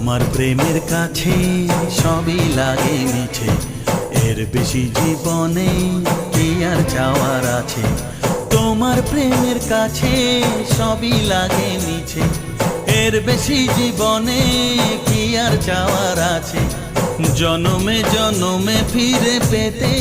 তোমার প্রেমের কাছে সবই লাগে মিছে, এর বেশি জীবনে কি আর চাওয়ার আছে। তোমার প্রেমের কাছে সবই লাগে মিছে, এর বেশি জীবনে কি আর চাওয়ার আছে। জনমে জনমে ফিরে পেতে